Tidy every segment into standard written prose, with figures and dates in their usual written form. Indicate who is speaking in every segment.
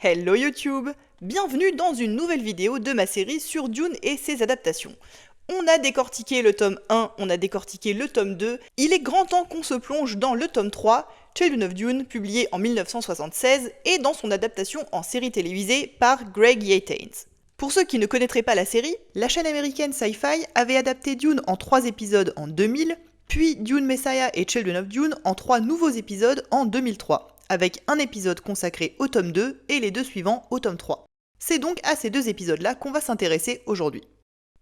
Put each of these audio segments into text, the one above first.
Speaker 1: Hello YouTube! Bienvenue dans une nouvelle vidéo de ma série sur Dune et ses adaptations. On a décortiqué le tome 1, on a décortiqué le tome 2, il est grand temps qu'on se plonge dans le tome 3, Children of Dune, publié en 1976 et dans son adaptation en série télévisée par Greg Yaitanes. Pour ceux qui ne connaîtraient pas la série, la chaîne américaine Sci-Fi avait adapté Dune en 3 épisodes en 2000, puis Dune Messiah et Children of Dune en 3 nouveaux épisodes en 2003. Avec un épisode consacré au tome 2 et les deux suivants au tome 3. C'est donc à ces deux épisodes-là qu'on va s'intéresser aujourd'hui.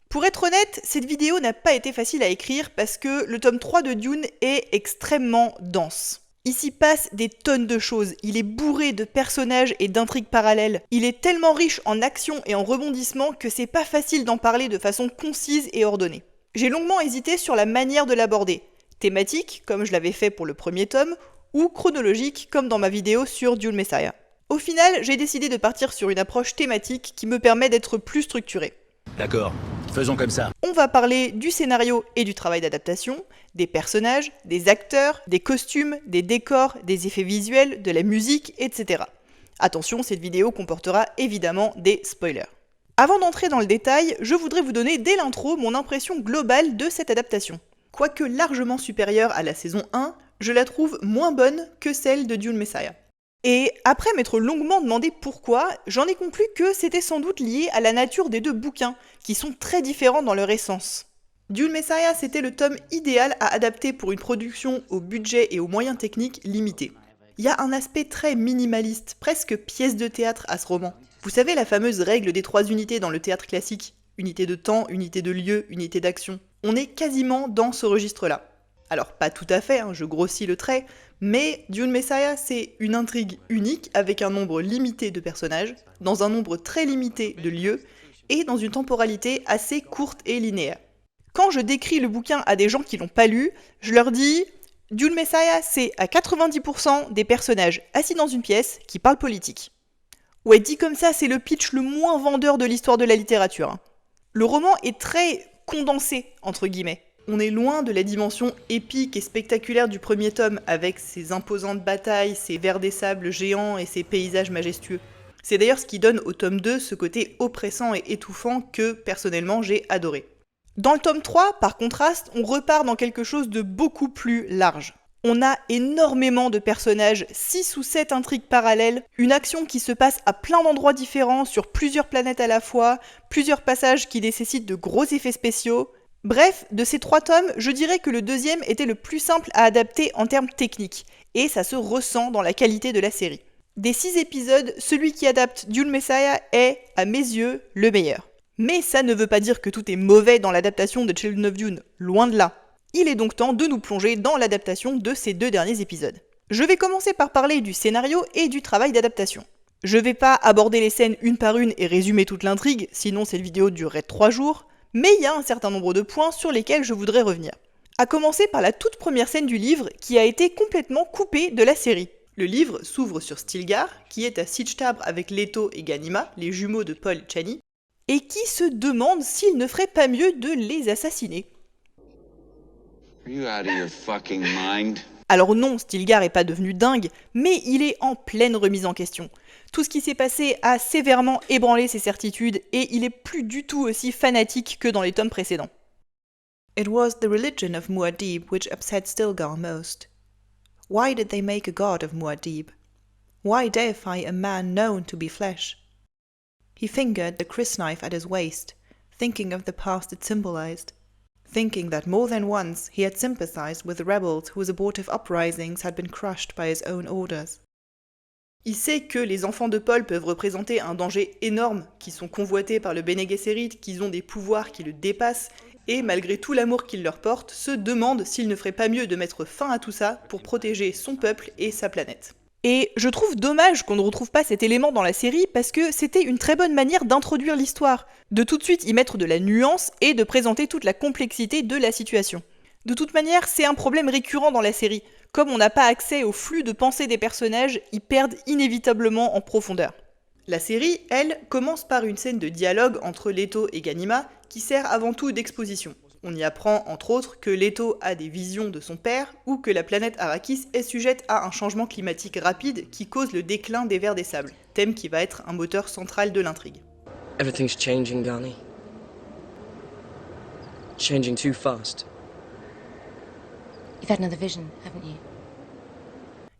Speaker 1: Pour être honnête, cette vidéo n'a pas été facile à écrire parce que le tome 3 de Dune est extrêmement dense. Il s'y passe des tonnes de choses, il est bourré de personnages et d'intrigues parallèles, il est tellement riche en action et en rebondissements que c'est pas facile d'en parler de façon concise et ordonnée. J'ai longuement hésité sur la manière de l'aborder, thématique, comme je l'avais fait pour le premier tome, ou chronologique comme dans ma vidéo sur Dune Messiah. Au final, j'ai décidé de partir sur une approche thématique qui me permet d'être plus structurée.
Speaker 2: D'accord, faisons comme ça.
Speaker 1: On va parler du scénario et du travail d'adaptation, des personnages, des acteurs, des costumes, des décors, des effets visuels, de la musique, etc. Attention, cette vidéo comportera évidemment des spoilers. Avant d'entrer dans le détail, je voudrais vous donner dès l'intro mon impression globale de cette adaptation. Quoique largement supérieure à la saison 1, je la trouve moins bonne que celle de Dune Messiah. Et après m'être longuement demandé pourquoi, j'en ai conclu que c'était sans doute lié à la nature des deux bouquins, qui sont très différents dans leur essence. Dune Messiah, c'était le tome idéal à adapter pour une production au budget et aux moyens techniques limités. Il y a un aspect très minimaliste, presque pièce de théâtre à ce roman. Vous savez la fameuse règle des 3 unités dans le théâtre classique, unité de temps, unité de lieu, unité d'action. On est quasiment dans ce registre-là. Alors pas tout à fait, je grossis le trait, mais Dune Messiah c'est une intrigue unique avec un nombre limité de personnages, dans un nombre très limité de lieux, et dans une temporalité assez courte et linéaire. Quand je décris le bouquin à des gens qui l'ont pas lu, je leur dis « Dune Messiah c'est à 90% des personnages assis dans une pièce qui parlent politique ». Ouais, dit comme ça, c'est le pitch le moins vendeur de l'histoire de la littérature. Le roman est très condensé, entre guillemets. On est loin de la dimension épique et spectaculaire du premier tome, avec ses imposantes batailles, ses vers des sables géants et ses paysages majestueux. C'est d'ailleurs ce qui donne au tome 2 ce côté oppressant et étouffant que, personnellement, j'ai adoré. Dans le tome 3, par contraste, on repart dans quelque chose de beaucoup plus large. On a énormément de personnages, 6 ou 7 intrigues parallèles, une action qui se passe à plein d'endroits différents, sur plusieurs planètes à la fois, plusieurs passages qui nécessitent de gros effets spéciaux. Bref, de ces 3 tomes, je dirais que le deuxième était le plus simple à adapter en termes techniques, et ça se ressent dans la qualité de la série. Des 6 épisodes, celui qui adapte Dune Messiah est, à mes yeux, le meilleur. Mais ça ne veut pas dire que tout est mauvais dans l'adaptation de Children of Dune, loin de là. Il est donc temps de nous plonger dans l'adaptation de ces 2 derniers épisodes. Je vais commencer par parler du scénario et du travail d'adaptation. Je vais pas aborder les scènes une par une et résumer toute l'intrigue, sinon cette vidéo durerait 3 jours, mais il y a un certain nombre de points sur lesquels je voudrais revenir. À commencer par la toute première scène du livre qui a été complètement coupée de la série. Le livre s'ouvre sur Stilgar, qui est à Siege-Tabre avec Leto et Ganima, les jumeaux de Paul et Chani, et qui se demande s'il ne ferait pas mieux de les assassiner.
Speaker 3: Are you out of your fucking mind?
Speaker 1: Alors non, Stilgar est pas devenu dingue, mais il est en pleine remise en question. Tout ce qui s'est passé a sévèrement ébranlé ses certitudes et il est plus du tout aussi fanatique que dans les tomes précédents.
Speaker 4: It was the religion of Muad'Dib which upset Stilgar most. Why did they make a god of Muad'Dib? Why deify a man known to be flesh? He fingered the crysknife at his waist, thinking of the past it symbolized, thinking that more than once he had sympathized with the rebels whose abortive uprisings had been crushed by his own orders.
Speaker 1: Il sait que les enfants de Paul peuvent représenter un danger énorme, qu'ils sont convoités par le Bene Gesserit, qu'ils ont des pouvoirs qui le dépassent, et malgré tout l'amour qu'il leur porte, se demande s'il ne ferait pas mieux de mettre fin à tout ça pour protéger son peuple et sa planète. Et je trouve dommage qu'on ne retrouve pas cet élément dans la série parce que c'était une très bonne manière d'introduire l'histoire, de tout de suite y mettre de la nuance et de présenter toute la complexité de la situation. De toute manière, c'est un problème récurrent dans la série. Comme on n'a pas accès au flux de pensée des personnages, ils perdent inévitablement en profondeur. La série, elle, commence par une scène de dialogue entre Leto et Ganima qui sert avant tout d'exposition. On y apprend, entre autres, que Leto a des visions de son père ou que la planète Arrakis est sujette à un changement climatique rapide qui cause le déclin des vers des sables, thème qui va être un moteur central de l'intrigue.
Speaker 5: Everything's changing, Ghani. Changing too fast.
Speaker 6: You've had another vision, haven't you?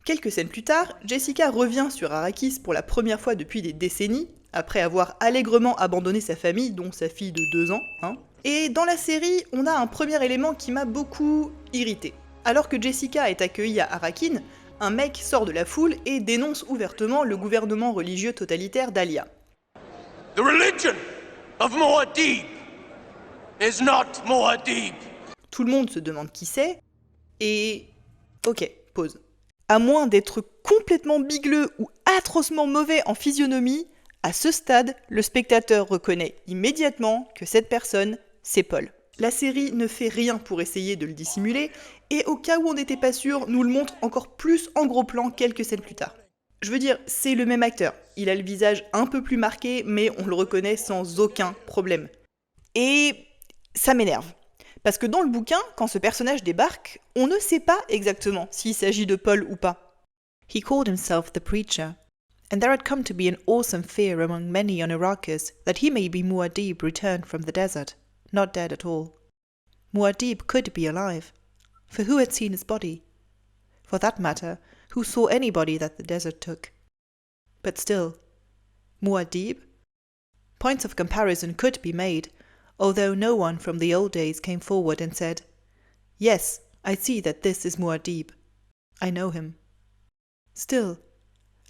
Speaker 1: Quelques scènes plus tard, Jessica revient sur Arrakis pour la première fois depuis des décennies, après avoir allègrement abandonné sa famille, dont sa fille de 2 ans, Et dans la série, on a un premier élément qui m'a beaucoup irrité. Alors que Jessica est accueillie à Arrakeen, un mec sort de la foule et dénonce ouvertement le gouvernement religieux totalitaire d'Alia.
Speaker 7: The religion of Muad'Dib is not Muad'Dib.
Speaker 1: Tout le monde se demande qui c'est, et... Ok, pause. À moins d'être complètement bigleux ou atrocement mauvais en physionomie, à ce stade, le spectateur reconnaît immédiatement que cette personne, c'est Paul. La série ne fait rien pour essayer de le dissimuler, et au cas où on n'était pas sûr, nous le montre encore plus en gros plan quelques scènes plus tard. Je veux dire, c'est le même acteur. Il a le visage un peu plus marqué, mais on le reconnaît sans aucun problème. Et ça m'énerve. Parce que dans le bouquin, quand ce personnage débarque, on ne sait pas exactement s'il s'agit de Paul ou pas.
Speaker 4: He called himself the Preacher, and there had come to be an awesome fear among many on Arrakis that he may be Muad'Dib returned from the desert, not dead at all. Muad'Dib could be alive, for who had seen his body? For that matter, who saw anybody that the desert took? But still, Muad'Dib? Points of comparison could be made, although no one from the old days came forward and said, "Yes, I see that this is Muad'Dib. I know him." Still,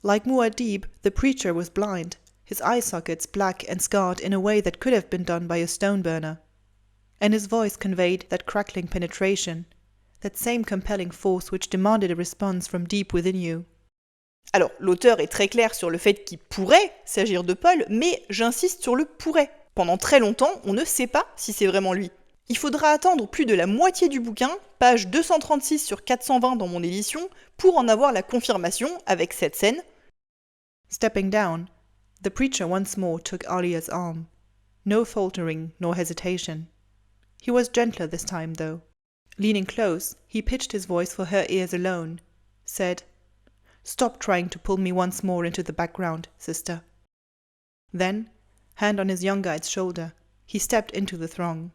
Speaker 4: like Muad'Dib, the Preacher was blind, his eye sockets black and scarred in a way that could have been done by a stone burner, and his voice conveyed that crackling penetration, that same compelling force which demanded a response from deep within you.
Speaker 1: Alors, l'auteur est très clair sur le fait qu'il pourrait s'agir de Paul, mais j'insiste sur le pourrait. Pendant très longtemps, on ne sait pas si c'est vraiment lui. Il faudra attendre plus de la moitié du bouquin, page 236 sur 420 dans mon édition, pour en avoir la confirmation avec cette scène.
Speaker 4: Stepping down, the Preacher once more took Alia's arm. No faltering nor hesitation. He was gentler this time, though. Leaning close, he pitched his voice for her ears alone, said, "Stop trying to pull me once more into the background, sister." Then, hand on his young guide's shoulder, he stepped into the throng.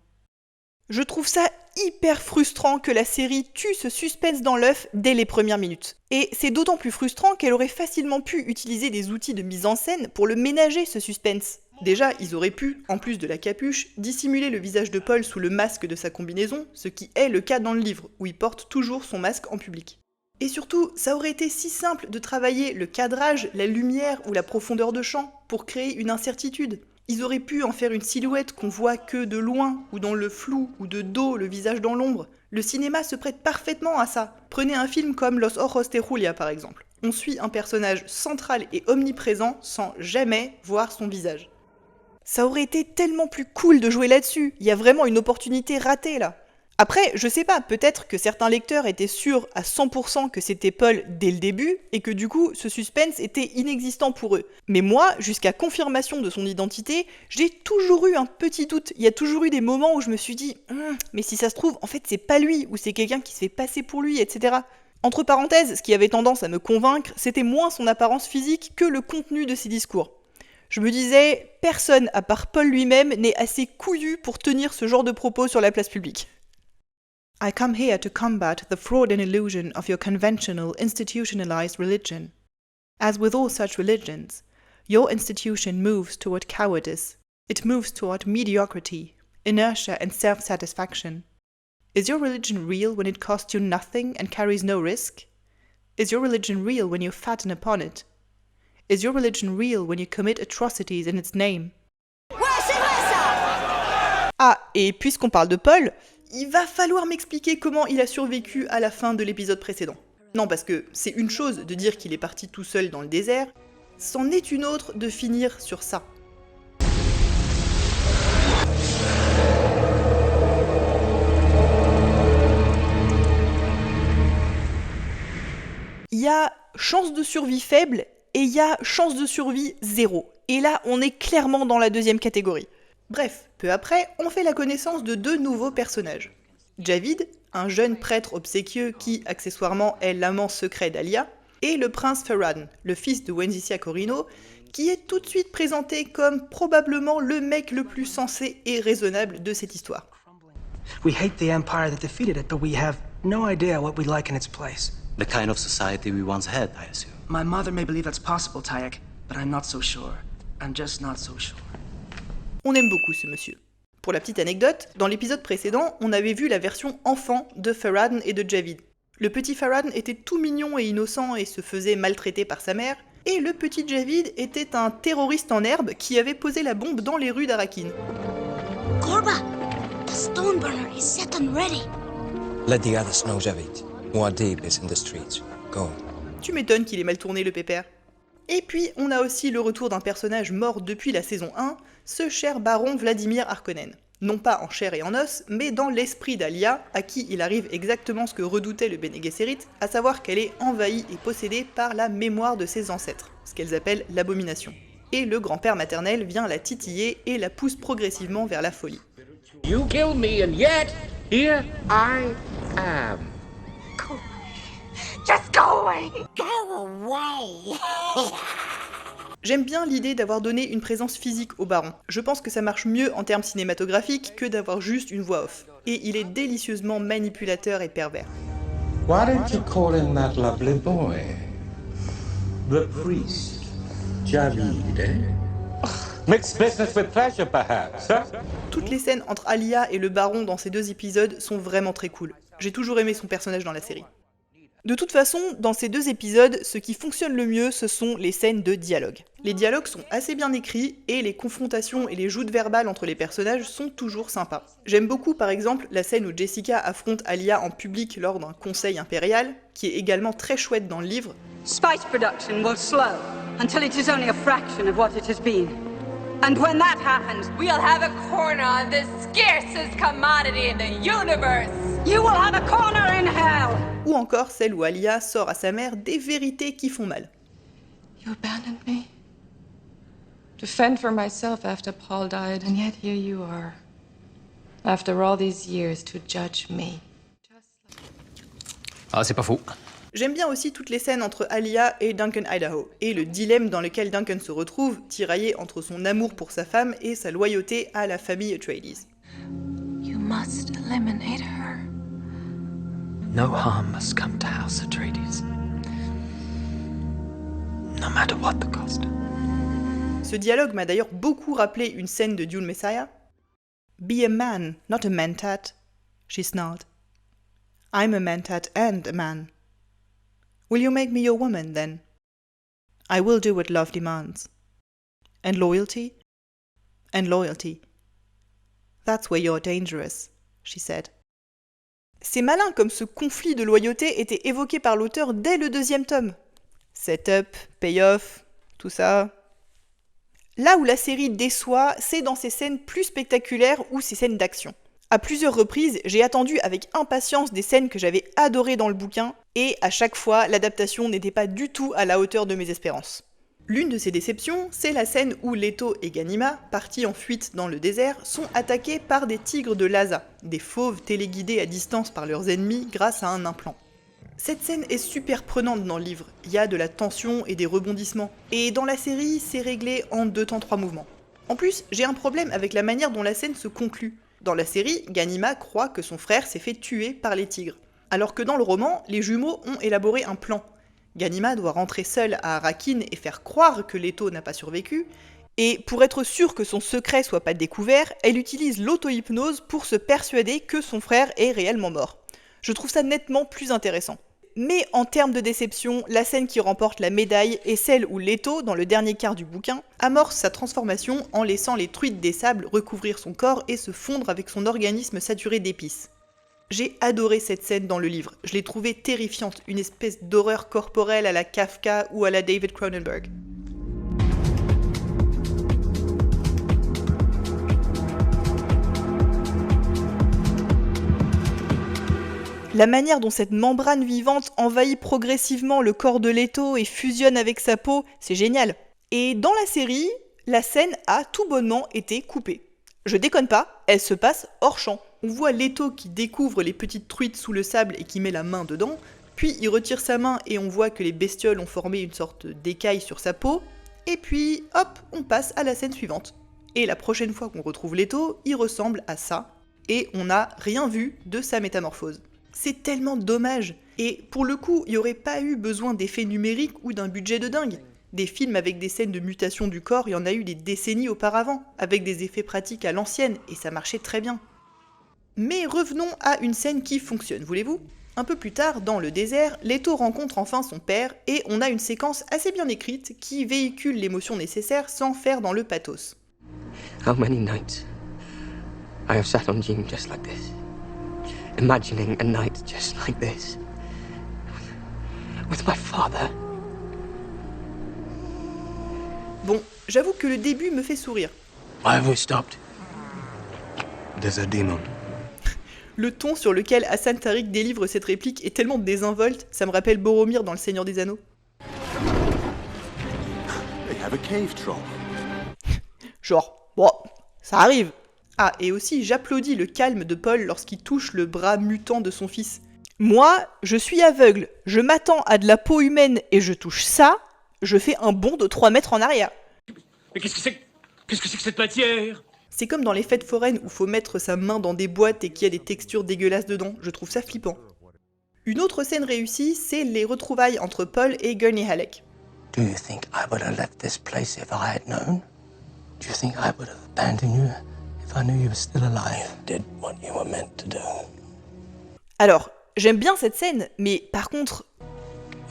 Speaker 1: Je trouve ça hyper frustrant que la série tue ce suspense dans l'œuf dès les premières minutes. Et c'est d'autant plus frustrant qu'elle aurait facilement pu utiliser des outils de mise en scène pour le ménager, ce suspense. Déjà, ils auraient pu, en plus de la capuche, dissimuler le visage de Paul sous le masque de sa combinaison, ce qui est le cas dans le livre, où il porte toujours son masque en public. Et surtout, ça aurait été si simple de travailler le cadrage, la lumière ou la profondeur de champ pour créer une incertitude. Ils auraient pu en faire une silhouette qu'on voit que de loin, ou dans le flou, ou de dos, le visage dans l'ombre. Le cinéma se prête parfaitement à ça. Prenez un film comme Los Ojos de Julia par exemple. On suit un personnage central et omniprésent sans jamais voir son visage. Ça aurait été tellement plus cool de jouer là-dessus. Il y a vraiment une opportunité ratée là. Après, je sais pas, peut-être que certains lecteurs étaient sûrs à 100% que c'était Paul dès le début, et que du coup, ce suspense était inexistant pour eux. Mais moi, jusqu'à confirmation de son identité, j'ai toujours eu un petit doute. Il y a toujours eu des moments où je me suis dit « mais si ça se trouve, en fait c'est pas lui, ou c'est quelqu'un qui se fait passer pour lui, etc. » Entre parenthèses, ce qui avait tendance à me convaincre, c'était moins son apparence physique que le contenu de ses discours. Je me disais, personne à part Paul lui-même n'est assez couillu pour tenir ce genre de propos sur la place publique.
Speaker 4: I come here to combat the fraud and illusion of your conventional, institutionalized religion. As with all such religions, your institution moves toward cowardice. It moves toward mediocrity, inertia, and self-satisfaction. Is your religion real when it costs you nothing and carries no risk? Is your religion real when you fatten upon it? Is your religion real when you commit atrocities in its name?
Speaker 1: Ah, et puisqu'on parle de Paul, il va falloir m'expliquer comment il a survécu à la fin de l'épisode précédent. Non, parce que c'est une chose de dire qu'il est parti tout seul dans le désert, c'en est une autre de finir sur ça. Il y a chance de survie faible et il y a chance de survie 0. Et là, on est clairement dans la deuxième catégorie. Bref, peu après, on fait la connaissance de 2 nouveaux personnages. Javid, un jeune prêtre obséquieux qui, accessoirement, est l'amant secret d'Alia, et le prince Ferran, le fils de Wenzicia Corino, qui est tout de suite présenté comme probablement le mec le plus sensé et raisonnable de cette histoire.
Speaker 6: We hate the empire that defeated it, but we have no idea what we'd like in its place.
Speaker 8: The kind of society we once had, I assume.
Speaker 6: My mother may believe that's possible, Tayek, but I'm not so sure. I'm just not so sure.
Speaker 1: On aime beaucoup ce monsieur. Pour la petite anecdote, dans l'épisode précédent, on avait vu la version enfant de Ferran et de Javid. Le petit Ferran était tout mignon et innocent et se faisait maltraiter par sa mère, et le petit Javid était un terroriste en herbe qui avait posé la bombe dans les rues d'Arakin.
Speaker 9: Korba, the stone burner is set and ready.
Speaker 10: Let the others know, Javid. Muad'Dib is in the streets. Go.
Speaker 1: Tu m'étonnes qu'il ait mal tourné le pépère. Et puis, on a aussi le retour d'un personnage mort depuis la saison 1, ce cher baron Vladimir Harkonnen. Non pas en chair et en os, mais dans l'esprit d'Alia, à qui il arrive exactement ce que redoutait le Bene Gesserit, à savoir qu'elle est envahie et possédée par la mémoire de ses ancêtres, ce qu'elles appellent l'abomination. Et le grand-père maternel vient la titiller et la pousse progressivement vers la folie.
Speaker 11: You killed me and yet, here I am.
Speaker 9: Go away. Just go away. Go away.
Speaker 1: J'aime bien l'idée d'avoir donné une présence physique au baron. Je pense que ça marche mieux en termes cinématographiques que d'avoir juste une voix off. Et il est délicieusement manipulateur et pervers.
Speaker 11: Why don't you call in that lovely boy? The priest. Javid, eh? Mixed business with pleasure, perhaps, huh?
Speaker 1: Toutes les scènes entre Alia et le baron dans ces 2 épisodes sont vraiment très cool. J'ai toujours aimé son personnage dans la série. De toute façon, dans ces 2 épisodes, ce qui fonctionne le mieux, ce sont les scènes de dialogue. Les dialogues sont assez bien écrits, et les confrontations et les joutes verbales entre les personnages sont toujours sympas. J'aime beaucoup par exemple la scène où Jessica affronte Alia en public lors d'un conseil impérial, qui est également très chouette dans le livre.
Speaker 12: Spice production will slow until it is only a fraction of what it has been. And when that happens,
Speaker 13: we'll have a corner on the scarcest commodity in the universe.
Speaker 12: You will have a corner in hell.
Speaker 1: Ou encore celle où Alia sort à sa mère des vérités qui font mal.
Speaker 13: You abandoned me to fend for myself after Paul died, and yet here you are, after all these years, to judge me.
Speaker 2: Ah, c'est pas faux.
Speaker 1: J'aime bien aussi toutes les scènes entre Alia et Duncan Idaho, et le dilemme dans lequel Duncan se retrouve, tiraillé entre son amour pour sa femme et sa loyauté à la famille Atreides.
Speaker 13: You must eliminate her.
Speaker 10: No harm must come to House Atreides. No matter what the cost.
Speaker 1: Ce dialogue m'a d'ailleurs beaucoup rappelé une scène de Dune Messiah. Be a man, not a mentat, she snarled. I'm a mentat and a man. Will you make me your woman, then? I will do what love demands. And loyalty? And loyalty. That's where you're dangerous, she said. C'est malin comme ce conflit de loyauté était évoqué par l'auteur dès le 2e tome. Setup, payoff, tout ça. Là où la série déçoit, c'est dans ses scènes plus spectaculaires ou ses scènes d'action. À plusieurs reprises, j'ai attendu avec impatience des scènes que j'avais adorées dans le bouquin, et à chaque fois, l'adaptation n'était pas du tout à la hauteur de mes espérances. L'une de ces déceptions, c'est la scène où Leto et Ganima, partis en fuite dans le désert, sont attaqués par des tigres de Laza, des fauves téléguidés à distance par leurs ennemis grâce à un implant. Cette scène est super prenante dans le livre, il y a de la tension et des rebondissements, et dans la série, c'est réglé en 2 temps 3 mouvements. En plus, j'ai un problème avec la manière dont la scène se conclut. Dans la série, Ganima croit que son frère s'est fait tuer par les tigres, alors que dans le roman, les jumeaux ont élaboré un plan. Ganima doit rentrer seule à Arrakeen et faire croire que Leto n'a pas survécu, et pour être sûre que son secret soit pas découvert, elle utilise l'auto-hypnose pour se persuader que son frère est réellement mort. Je trouve ça nettement plus intéressant. Mais en termes de déception, la scène qui remporte la médaille est celle où Leto, dans le dernier quart du bouquin, amorce sa transformation en laissant les truites des sables recouvrir son corps et se fondre avec son organisme saturé d'épices. J'ai adoré cette scène dans le livre, je l'ai trouvée terrifiante, une espèce d'horreur corporelle à la Kafka ou à la David Cronenberg. La manière dont cette membrane vivante envahit progressivement le corps de Leto et fusionne avec sa peau, c'est génial. Et dans la série, la scène a tout bonnement été coupée. Je déconne pas, elle se passe hors champ. On voit Leto qui découvre les petites truites sous le sable et qui met la main dedans, puis il retire sa main et on voit que les bestioles ont formé une sorte d'écaille sur sa peau, et puis hop, on passe à la scène suivante. Et la prochaine fois qu'on retrouve Leto, il ressemble à ça, et on n'a rien vu de sa métamorphose. C'est tellement dommage, et pour le coup, il n'y aurait pas eu besoin d'effets numériques ou d'un budget de dingue. Des films avec des scènes de mutation du corps, il y en a eu des décennies auparavant, avec des effets pratiques à l'ancienne, et ça marchait très bien. Mais revenons à une scène qui fonctionne, voulez-vous ? Un peu plus tard, dans le désert, Leto rencontre enfin son père, et on a une séquence assez bien écrite qui véhicule l'émotion nécessaire sans faire dans le pathos.
Speaker 5: How many nights I have sat on Jim just like this, imagining a night just like this, with my father.
Speaker 1: Bon, j'avoue que le début me fait sourire.
Speaker 6: Why have we stopped? There's a demon.
Speaker 1: Le ton sur lequel Hassan Tariq délivre cette réplique est tellement désinvolte, ça me rappelle Boromir dans Le Seigneur des Anneaux.
Speaker 14: They have a cave troll.
Speaker 1: Genre, bon, ça arrive. Ah, et aussi, j'applaudis le calme de Paul lorsqu'il touche le bras mutant de son fils. Moi, je suis aveugle, je m'attends à de la peau humaine et je touche ça, je fais un bond de 3 mètres en arrière.
Speaker 7: Mais qu'est-ce que c'est que cette matière?
Speaker 1: C'est comme dans les fêtes foraines où faut mettre sa main dans des boîtes et qu'il y a des textures dégueulasses dedans, je trouve ça flippant. Une autre scène réussie, c'est les retrouvailles entre Paul et Gurney Halleck.
Speaker 10: Do you think I would have left this place if I had known? Do you think I would have abandoned you if I knew you were still alive? You did what you were meant to do.
Speaker 1: Alors, j'aime bien cette scène, mais par contre...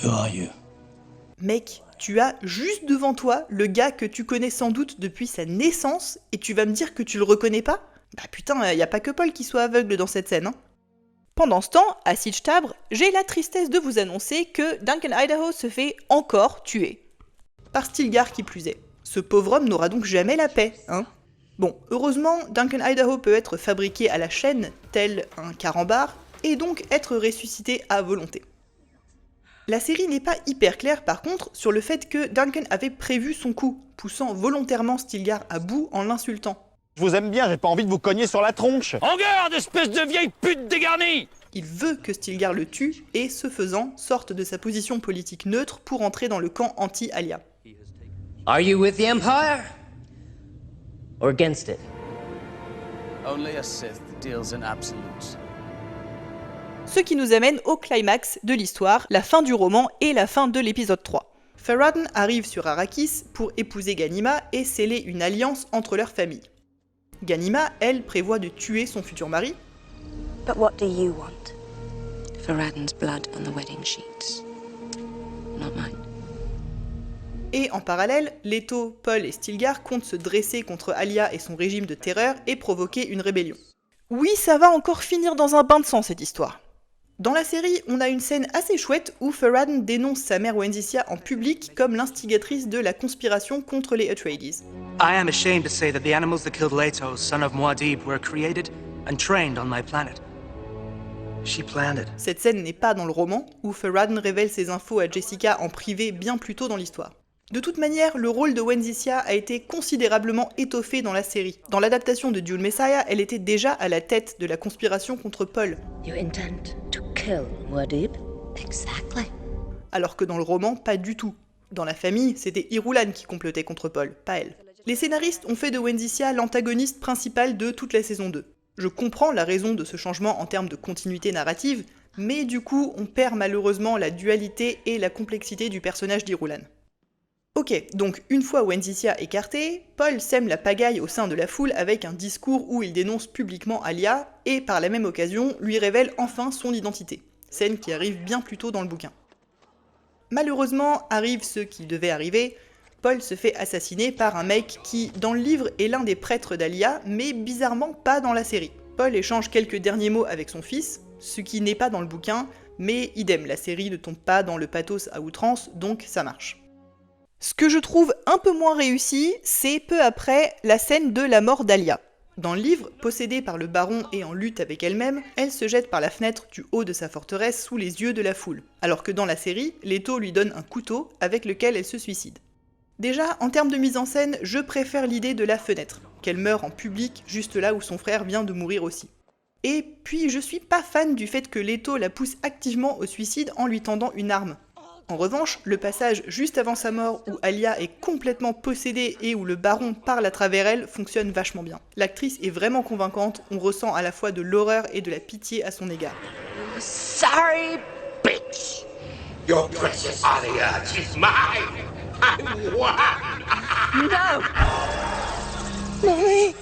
Speaker 10: Who are you?
Speaker 1: Mec, tu as juste devant toi le gars que tu connais sans doute depuis sa naissance et tu vas me dire que tu le reconnais pas? Bah putain, y a pas que Paul qui soit aveugle dans cette scène, hein. Pendant ce temps, à Siege Tabr, j'ai la tristesse de vous annoncer que Duncan Idaho se fait encore tuer. Par Stilgar qui plus est. Ce pauvre homme n'aura donc jamais la paix, hein. Bon, heureusement, Duncan Idaho peut être fabriqué à la chaîne, tel un carambar, et donc être ressuscité à volonté. La série n'est pas hyper claire par contre sur le fait que Duncan avait prévu son coup, poussant volontairement Stilgar à bout en l'insultant.
Speaker 15: Je vous aime bien, j'ai pas envie de vous cogner sur la tronche.
Speaker 7: En garde, espèce de vieille pute dégarnie!
Speaker 1: Il veut que Stilgar le tue et, ce faisant, sorte de sa position politique neutre pour entrer dans le camp anti-Alia.
Speaker 16: Are you with the Empire? Or against it?
Speaker 2: Only a Sith deals in absolutes.
Speaker 1: Ce qui nous amène au climax de l'histoire, la fin du roman et la fin de l'épisode 3. Farad'n arrive sur Arrakis pour épouser Ghanima et sceller une alliance entre leurs familles. Ghanima, elle, prévoit de tuer son futur mari.
Speaker 17: But what do you want?
Speaker 18: Farad'n's blood on the wedding sheets. Not mine.
Speaker 1: Et en parallèle, Leto, Paul et Stilgar comptent se dresser contre Alia et son régime de terreur et provoquer une rébellion. Oui, ça va encore finir dans un bain de sang cette histoire. Dans la série, on a une scène assez chouette où Farad'n dénonce sa mère Wendicia en public comme l'instigatrice de la conspiration contre les Atreides.
Speaker 6: I am ashamed to say that the animals that killed Leto, son of Muad'Dib, were created and trained on my planet. She planned it.
Speaker 1: Cette scène n'est pas dans le roman, où Farad'n révèle ses infos à Jessica en privé bien plus tôt dans l'histoire. De toute manière, le rôle de Wendicia a été considérablement étoffé dans la série. Dans l'adaptation de Dune Messiah, elle était déjà à la tête de la conspiration contre Paul.
Speaker 18: You intend to kill Muad'Dib? Exactly.
Speaker 1: Alors que dans le roman, pas du tout. Dans la famille, c'était Irulan qui complotait contre Paul, pas elle. Les scénaristes ont fait de Wendicia l'antagoniste principal de toute la saison 2. Je comprends la raison de ce changement en termes de continuité narrative, mais du coup, on perd malheureusement la dualité et la complexité du personnage d'Irulan. Ok, donc une fois Wendicia écartée, Paul sème la pagaille au sein de la foule avec un discours où il dénonce publiquement Alia et par la même occasion lui révèle enfin son identité, scène qui arrive bien plus tôt dans le bouquin. Malheureusement, arrive ce qui devait arriver, Paul se fait assassiner par un mec qui, dans le livre, est l'un des prêtres d'Alia, mais bizarrement pas dans la série. Paul échange quelques derniers mots avec son fils, ce qui n'est pas dans le bouquin, mais idem, la série ne tombe pas dans le pathos à outrance, donc ça marche. Ce que je trouve un peu moins réussi, c'est peu après la scène de la mort d'Alia. Dans le livre, possédée par le baron et en lutte avec elle-même, elle se jette par la fenêtre du haut de sa forteresse sous les yeux de la foule, alors que dans la série, Leto lui donne un couteau avec lequel elle se suicide. Déjà, en termes de mise en scène, je préfère l'idée de la fenêtre, qu'elle meurt en public, juste là où son frère vient de mourir aussi. Et puis, je suis pas fan du fait que Leto la pousse activement au suicide en lui tendant une arme. En revanche, le passage juste avant sa mort où Alia est complètement possédée et où le baron parle à travers elle fonctionne vachement bien. L'actrice est vraiment convaincante, on ressent à la fois de l'horreur et de la pitié à son égard.
Speaker 9: Sorry, bitch.
Speaker 11: Your precious Alia, she's mine.
Speaker 9: No. Mommy.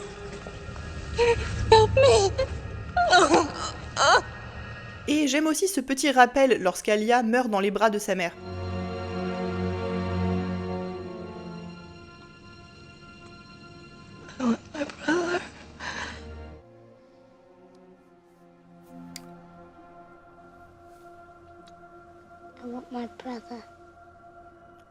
Speaker 9: Help me.
Speaker 1: Et j'aime aussi ce petit rappel lorsqu'Alia meurt dans les bras de sa mère.
Speaker 13: I want my brother.
Speaker 17: I want my brother.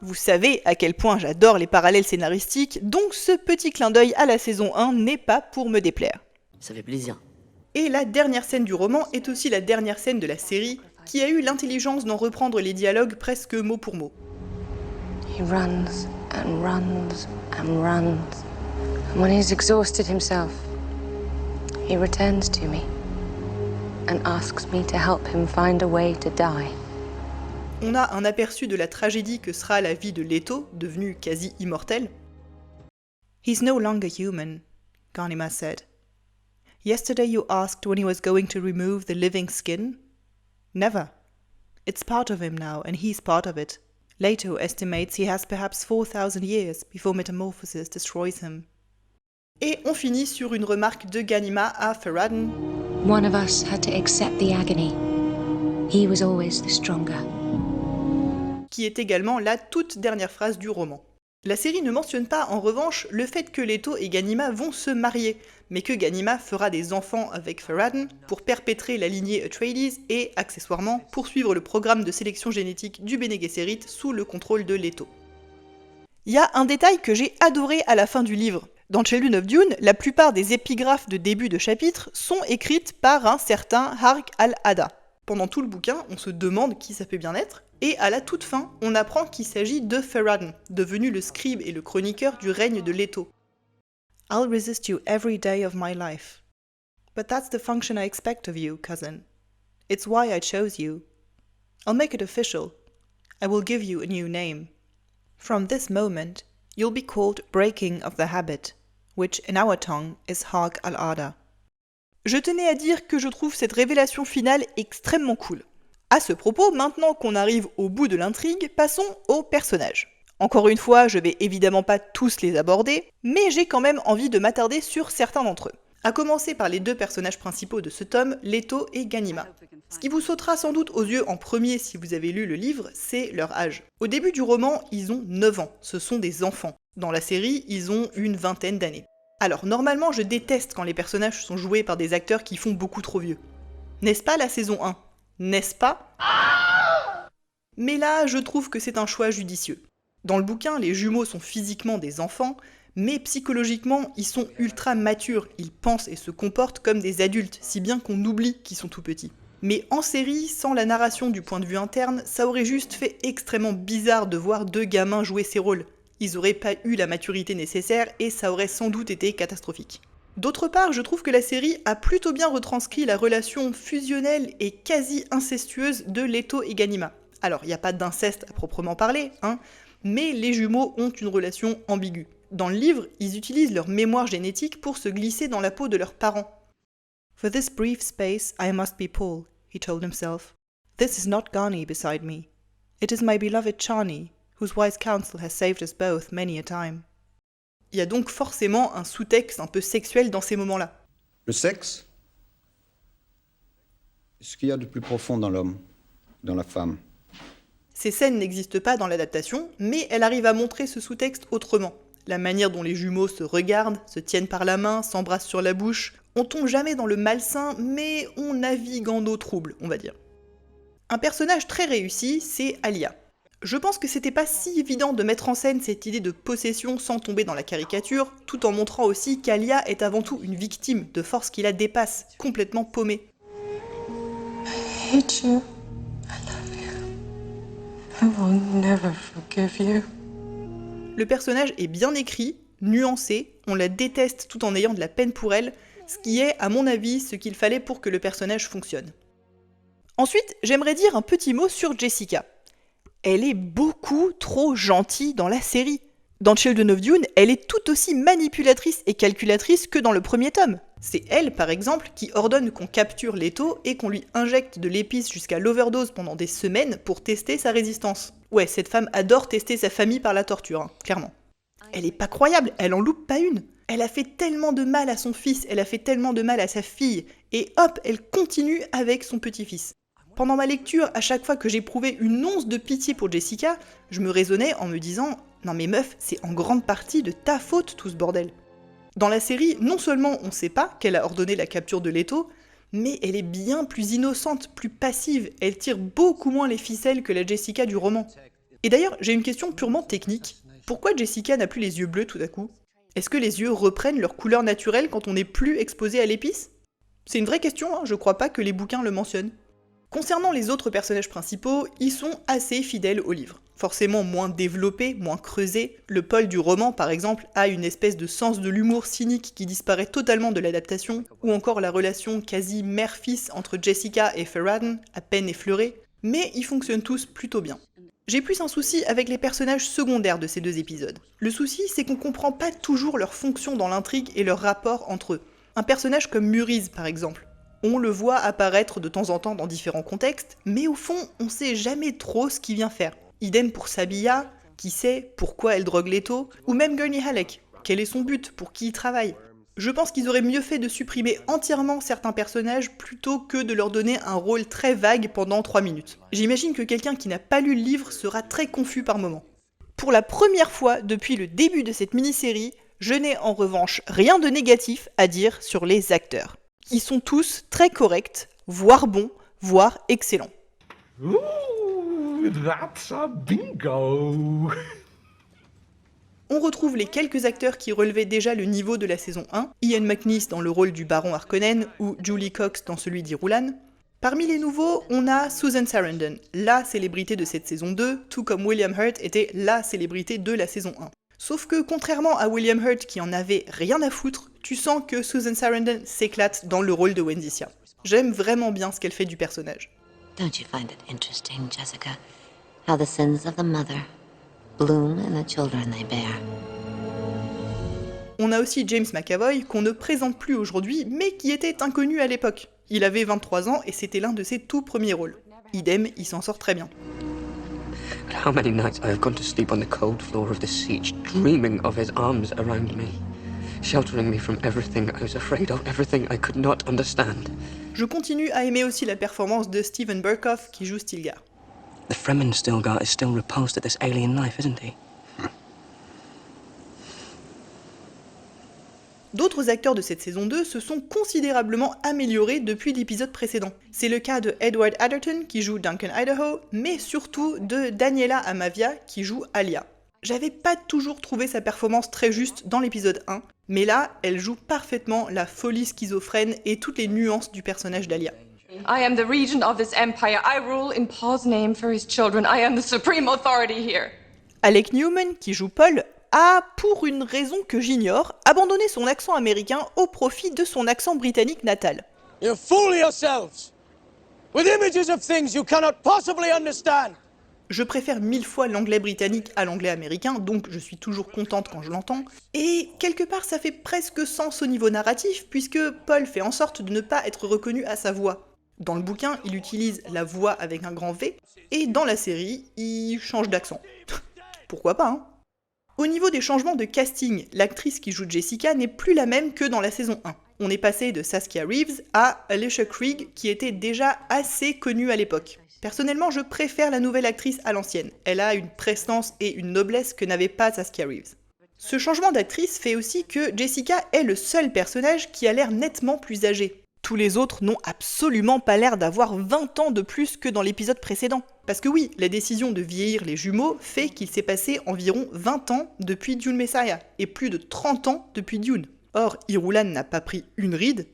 Speaker 1: Vous savez à quel point j'adore les parallèles scénaristiques, donc ce petit clin d'œil à la saison 1 n'est pas pour me déplaire.
Speaker 16: Ça fait plaisir.
Speaker 1: Et la dernière scène du roman est aussi la dernière scène de la série, qui a eu l'intelligence d'en reprendre les dialogues presque mot pour mot.
Speaker 18: He runs and runs and runs. And when he's exhausted himself, he returns to me and asks me to help him find a way to die.
Speaker 1: On a un aperçu de la tragédie que sera la vie de Leto, devenu quasi immortel.
Speaker 4: He's no longer human, Ganima said. Yesterday you asked when he was going to remove the living skin? Never. It's part of him now, and he's part of it. Leto estimates he has perhaps 4,000 years before metamorphosis destroys him.
Speaker 1: Et on finit sur une remarque de Ganima à Farad'n.
Speaker 18: One of us had to accept the agony. He was always the stronger.
Speaker 1: Qui est également la toute dernière phrase du roman. La série ne mentionne pas, en revanche, le fait que Leto et Ganima vont se marier, mais que Ganima fera des enfants avec Farad'n pour perpétrer la lignée Atreides et, accessoirement, poursuivre le programme de sélection génétique du Bene Gesserit sous le contrôle de Leto. Il y a un détail que j'ai adoré à la fin du livre. Dans Children of Dune, la plupart des épigraphes de début de chapitre sont écrites par un certain Harq al-Ada. Pendant tout le bouquin, on se demande qui ça peut bien être, et à la toute fin, on apprend qu'il s'agit de Farad'n, devenu le scribe et le chroniqueur du règne de Leto.
Speaker 4: I'll resist you every day of my life. But that's the function I expect of you, cousin. It's why I chose you. I'll make it official. I will give you a new name. From this moment, you'll be called Breaking of the Habit, which in our tongue is Harq al-Ada.
Speaker 1: Je tenais à dire que je trouve cette révélation finale extrêmement cool. À ce propos, maintenant qu'on arrive au bout de l'intrigue, passons aux personnages. Encore une fois, je vais évidemment pas tous les aborder, mais j'ai quand même envie de m'attarder sur certains d'entre eux. À commencer par les deux personnages principaux de ce tome, Leto et Ganima. Ce qui vous sautera sans doute aux yeux en premier si vous avez lu le livre, c'est leur âge. Au début du roman, ils ont 9 ans, ce sont des enfants. Dans la série, ils ont une vingtaine d'années. Alors normalement, je déteste quand les personnages sont joués par des acteurs qui font beaucoup trop vieux. N'est-ce pas la saison 1 ? N'est-ce pas ? Mais là, je trouve que c'est un choix judicieux. Dans le bouquin, les jumeaux sont physiquement des enfants, mais psychologiquement, ils sont ultra matures, ils pensent et se comportent comme des adultes, si bien qu'on oublie qu'ils sont tout petits. Mais en série, sans la narration du point de vue interne, ça aurait juste fait extrêmement bizarre de voir deux gamins jouer ces rôles. Ils auraient pas eu la maturité nécessaire et ça aurait sans doute été catastrophique. D'autre part, je trouve que la série a plutôt bien retranscrit la relation fusionnelle et quasi incestueuse de Leto et Ganima. Alors, il n'y a pas d'inceste à proprement parler, mais les jumeaux ont une relation ambiguë. Dans le livre, ils utilisent leur mémoire génétique pour se glisser dans la peau de leurs parents.
Speaker 4: For this brief space I must be Paul, he told himself. This is not Ghani beside me. It is my beloved Chani, whose wise counsel has saved us both many a time.
Speaker 1: Il y a donc forcément un sous-texte un peu sexuel dans ces moments-là.
Speaker 14: Le sexe, c'est ce qu'il y a de plus profond dans l'homme, dans la femme.
Speaker 1: Ces scènes n'existent pas dans l'adaptation, mais elle arrive à montrer ce sous-texte autrement. La manière dont les jumeaux se regardent, se tiennent par la main, s'embrassent sur la bouche. On tombe jamais dans le malsain, mais on navigue en eau trouble, on va dire. Un personnage très réussi, c'est Alia. Je pense que c'était pas si évident de mettre en scène cette idée de possession sans tomber dans la caricature, tout en montrant aussi qu'Alia est avant tout une victime de forces qui la dépassent, complètement paumée.
Speaker 13: I hate you. I love you. I will never forgive you.
Speaker 1: Le personnage est bien écrit, nuancé, on la déteste tout en ayant de la peine pour elle, ce qui est, à mon avis, ce qu'il fallait pour que le personnage fonctionne. Ensuite, j'aimerais dire un petit mot sur Jessica. Elle est beaucoup trop gentille dans la série. Dans Children of Dune, elle est tout aussi manipulatrice et calculatrice que dans le premier tome. C'est elle, par exemple, qui ordonne qu'on capture Leto et qu'on lui injecte de l'épice jusqu'à l'overdose pendant des semaines pour tester sa résistance. Ouais, cette femme adore tester sa famille par la torture, hein, clairement. Elle est pas croyable, elle en loupe pas une. Elle a fait tellement de mal à son fils, elle a fait tellement de mal à sa fille, et hop, elle continue avec son petit-fils. Pendant ma lecture, à chaque fois que j'éprouvais une once de pitié pour Jessica, je me raisonnais en me disant « Non mais meuf, c'est en grande partie de ta faute tout ce bordel ». Dans la série, non seulement on sait pas qu'elle a ordonné la capture de Leto, mais elle est bien plus innocente, plus passive, elle tire beaucoup moins les ficelles que la Jessica du roman. Et d'ailleurs, j'ai une question purement technique. Pourquoi Jessica n'a plus les yeux bleus tout à coup ? Est-ce que les yeux reprennent leur couleur naturelle quand on n'est plus exposé à l'épice ? C'est une vraie question, hein, je crois pas que les bouquins le mentionnent. Concernant les autres personnages principaux, ils sont assez fidèles au livre. Forcément moins développés, moins creusés. Le Paul du roman, par exemple, a une espèce de sens de l'humour cynique qui disparaît totalement de l'adaptation, ou encore la relation quasi mère-fils entre Jessica et Ferraden, à peine effleurée, mais ils fonctionnent tous plutôt bien. J'ai plus un souci avec les personnages secondaires de ces deux épisodes. Le souci, c'est qu'on comprend pas toujours leur fonction dans l'intrigue et leur rapport entre eux. Un personnage comme Muriz, par exemple. On le voit apparaître de temps en temps dans différents contextes, mais au fond, on sait jamais trop ce qu'il vient faire. Idem pour Sabiyah, qui sait pourquoi elle drogue Leto, ou même Gurney Halleck, quel est son but, pour qui il travaille. Je pense qu'ils auraient mieux fait de supprimer entièrement certains personnages plutôt que de leur donner un rôle très vague pendant 3 minutes. J'imagine que quelqu'un qui n'a pas lu le livre sera très confus par moments. Pour la première fois depuis le début de cette mini-série, je n'ai en revanche rien de négatif à dire sur les acteurs. Ils sont tous très corrects, voire bons, voire excellents.
Speaker 11: Ooh, that's a bingo!
Speaker 1: On retrouve les quelques acteurs qui relevaient déjà le niveau de la saison 1, Ian McNeice dans le rôle du baron Harkonnen ou Julie Cox dans celui d'Irulan. Parmi les nouveaux, on a Susan Sarandon, la célébrité de cette saison 2, tout comme William Hurt était la célébrité de la saison 1. Sauf que contrairement à William Hurt qui en avait rien à foutre, tu sens que Susan Sarandon s'éclate dans le rôle de Wendicia. J'aime vraiment bien ce qu'elle fait du personnage.
Speaker 19: Don't you find it interesting, Jessica, how the sins of the mother bloom in the children they bear?
Speaker 1: On a aussi James McAvoy, qu'on ne présente plus aujourd'hui, mais qui était inconnu à l'époque. Il avait 23 ans et c'était l'un de ses tout premiers rôles. Idem, il s'en sort très bien.
Speaker 5: How many nights I have gone to sleep on the cold floor of the siege, dreaming of his arms around me, sheltering me from everything I was afraid of, everything I could not understand.
Speaker 1: Je continue à aimer aussi la performance de Steven Berkoff qui joue Stilgar.
Speaker 8: The Fremen Stilgar is still repulsed at this alien life, isn't he?
Speaker 1: D'autres acteurs de cette saison 2 se sont considérablement améliorés depuis l'épisode précédent. C'est le cas de Edward Atherton qui joue Duncan Idaho, mais surtout de Daniela Amavia qui joue Alia. J'avais pas toujours trouvé sa performance très juste dans l'épisode 1, mais là, elle joue parfaitement la folie schizophrène et toutes les nuances du personnage d'Alia.
Speaker 13: I am the regent of this empire. I rule in Paul's name for his children. I am the supreme authority here.
Speaker 1: Alec Newman, qui joue Paul, a, pour une raison que j'ignore, abandonné son accent américain au profit de son accent britannique natal.
Speaker 20: You fool yourselves with images of things you cannot possibly understand.
Speaker 1: Je préfère 1000 fois l'anglais britannique à l'anglais américain, donc je suis toujours contente quand je l'entends. Et quelque part, ça fait presque sens au niveau narratif, puisque Paul fait en sorte de ne pas être reconnu à sa voix. Dans le bouquin, il utilise la voix avec un grand V, et dans la série, il change d'accent. Pourquoi pas, hein ? Au niveau des changements de casting, l'actrice qui joue Jessica n'est plus la même que dans la saison 1. On est passé de Saskia Reeves à Alicia Krieg, qui était déjà assez connue à l'époque. Personnellement, je préfère la nouvelle actrice à l'ancienne. Elle a une prestance et une noblesse que n'avait pas Saskia Reeves. Ce changement d'actrice fait aussi que Jessica est le seul personnage qui a l'air nettement plus âgé. Tous les autres n'ont absolument pas l'air d'avoir 20 ans de plus que dans l'épisode précédent. Parce que oui, la décision de vieillir les jumeaux fait qu'il s'est passé environ 20 ans depuis Dune Messiah, et plus de 30 ans depuis Dune. Or, Irulan n'a pas pris une ride,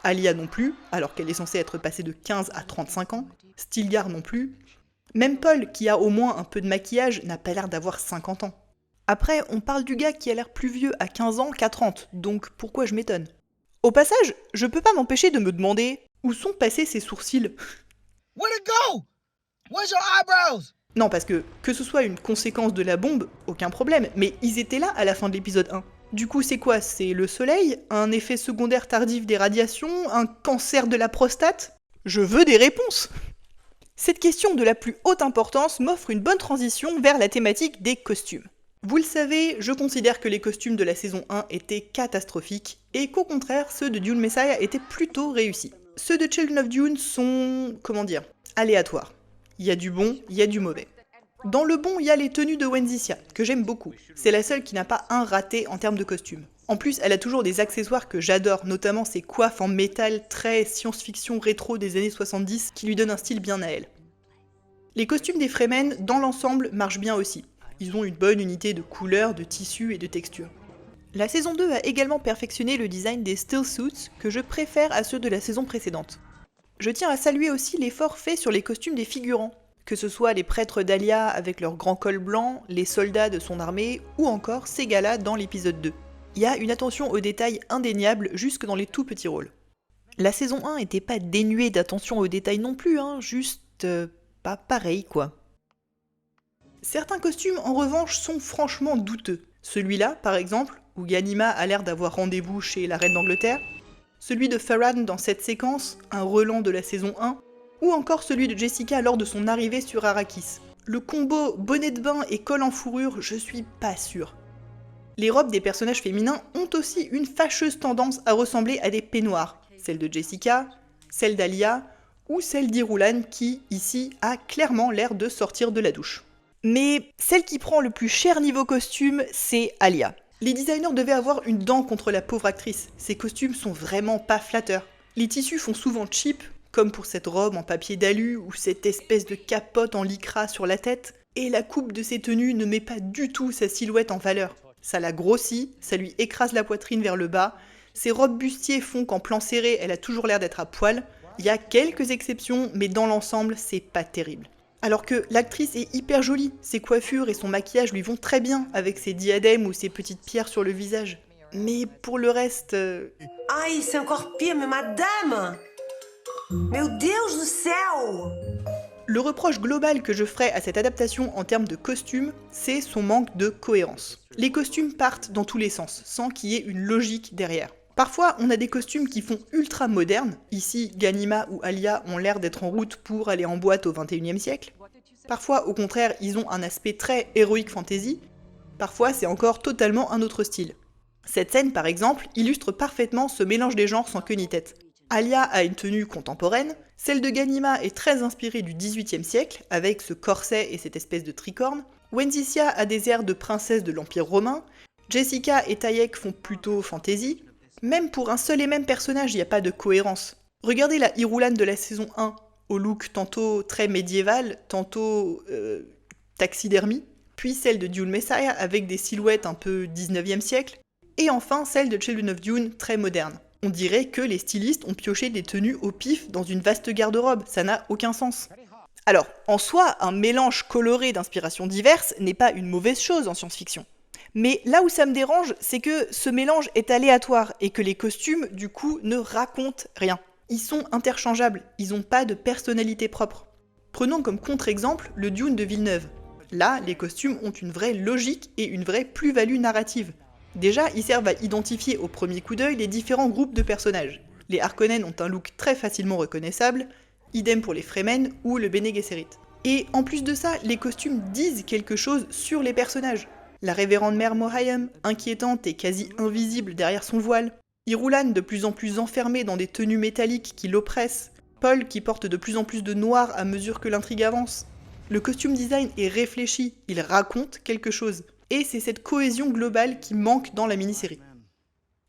Speaker 1: Alia non plus, alors qu'elle est censée être passée de 15 à 35 ans, Stilgar non plus. Même Paul, qui a au moins un peu de maquillage, n'a pas l'air d'avoir 50 ans. Après, on parle du gars qui a l'air plus vieux à 15 ans qu'à 30, donc pourquoi je m'étonne? Au passage, je peux pas m'empêcher de me demander où sont passés ses sourcils.
Speaker 20: Where'd it go? Where's your eyebrows?
Speaker 1: Non, parce que ce soit une conséquence de la bombe, aucun problème, mais ils étaient là à la fin de l'épisode 1. Du coup, c'est quoi? C'est le soleil? Un effet secondaire tardif des radiations? Un cancer de la prostate? Je veux des réponses! Cette question de la plus haute importance m'offre une bonne transition vers la thématique des costumes. Vous le savez, je considère que les costumes de la saison 1 étaient catastrophiques, et qu'au contraire, ceux de Dune Messiah étaient plutôt réussis. Ceux de Children of Dune sont, aléatoires. Il y a du bon, il y a du mauvais. Dans le bon, il y a les tenues de Wenzicia, que j'aime beaucoup. C'est la seule qui n'a pas un raté en termes de costumes. En plus, elle a toujours des accessoires que j'adore, notamment ses coiffes en métal très science-fiction rétro des années 70, qui lui donnent un style bien à elle. Les costumes des Fremen, dans l'ensemble, marchent bien aussi. Ils ont une bonne unité de couleurs, de tissus et de textures. La saison 2 a également perfectionné le design des still suits, que je préfère à ceux de la saison précédente. Je tiens à saluer aussi l'effort fait sur les costumes des figurants, que ce soit les prêtres d'Alia avec leur grand col blanc, les soldats de son armée, ou encore Segala dans l'épisode 2. Il y a une attention aux détails indéniable jusque dans les tout petits rôles. La saison 1 était pas dénuée d'attention aux détails non plus, juste pas pareil quoi. Certains costumes en revanche sont franchement douteux. Celui-là, par exemple, où Ghanima a l'air d'avoir rendez-vous chez la reine d'Angleterre, celui de Farran dans cette séquence, un relent de la saison 1, ou encore celui de Jessica lors de son arrivée sur Arrakis. Le combo bonnet de bain et col en fourrure, je suis pas sûre. Les robes des personnages féminins ont aussi une fâcheuse tendance à ressembler à des peignoirs, celle de Jessica, celle d'Alia, ou celle d'Irulan qui, ici, a clairement l'air de sortir de la douche. Mais celle qui prend le plus cher niveau costume, c'est Alia. Les designers devaient avoir une dent contre la pauvre actrice, ses costumes sont vraiment pas flatteurs. Les tissus font souvent cheap, comme pour cette robe en papier d'alu ou cette espèce de capote en lycra sur la tête, et la coupe de ses tenues ne met pas du tout sa silhouette en valeur. Ça la grossit, ça lui écrase la poitrine vers le bas, ses robes bustiers font qu'en plan serré, elle a toujours l'air d'être à poil. Il y a quelques exceptions, mais dans l'ensemble, c'est pas terrible. Alors que l'actrice est hyper jolie, ses coiffures et son maquillage lui vont très bien avec ses diadèmes ou ses petites pierres sur le visage. Mais pour le reste...
Speaker 9: Ai, c'est encore pire, mais madame! Meu Deus do céu!
Speaker 1: Le reproche global que je ferais à cette adaptation en termes de costumes, c'est son manque de cohérence. Les costumes partent dans tous les sens, sans qu'il y ait une logique derrière. Parfois, on a des costumes qui font ultra modernes. Ici, Ghanima ou Alia ont l'air d'être en route pour aller en boîte au XXIe siècle. Parfois, au contraire, ils ont un aspect très héroïque fantasy. Parfois, c'est encore totalement un autre style. Cette scène, par exemple, illustre parfaitement ce mélange des genres sans queue ni tête. Alia a une tenue contemporaine, celle de Ghanima est très inspirée du XVIIIe siècle, avec ce corset et cette espèce de tricorne. Wenzicia a des airs de princesse de l'Empire romain. Jessica et Tayek font plutôt fantasy. Même pour un seul et même personnage, il n'y a pas de cohérence. Regardez la Irulan de la saison 1, au look tantôt très médiéval, tantôt taxidermie, puis celle de Dune Messiah avec des silhouettes un peu 19e siècle, et enfin celle de Children of Dune très moderne. On dirait que les stylistes ont pioché des tenues au pif dans une vaste garde-robe, ça n'a aucun sens. Alors, en soi, un mélange coloré d'inspirations diverses n'est pas une mauvaise chose en science-fiction. Mais là où ça me dérange, c'est que ce mélange est aléatoire et que les costumes, du coup, ne racontent rien. Ils sont interchangeables, ils n'ont pas de personnalité propre. Prenons comme contre-exemple le Dune de Villeneuve. Là, les costumes ont une vraie logique et une vraie plus-value narrative. Déjà, ils servent à identifier au premier coup d'œil les différents groupes de personnages. Les Harkonnen ont un look très facilement reconnaissable, idem pour les Fremen ou le Bene Gesserit. Et en plus de ça, les costumes disent quelque chose sur les personnages. La révérende mère Mohiam, inquiétante et quasi invisible derrière son voile. Irulan de plus en plus enfermée dans des tenues métalliques qui l'oppressent. Paul qui porte de plus en plus de noir à mesure que l'intrigue avance. Le costume design est réfléchi, il raconte quelque chose. Et c'est cette cohésion globale qui manque dans la mini-série.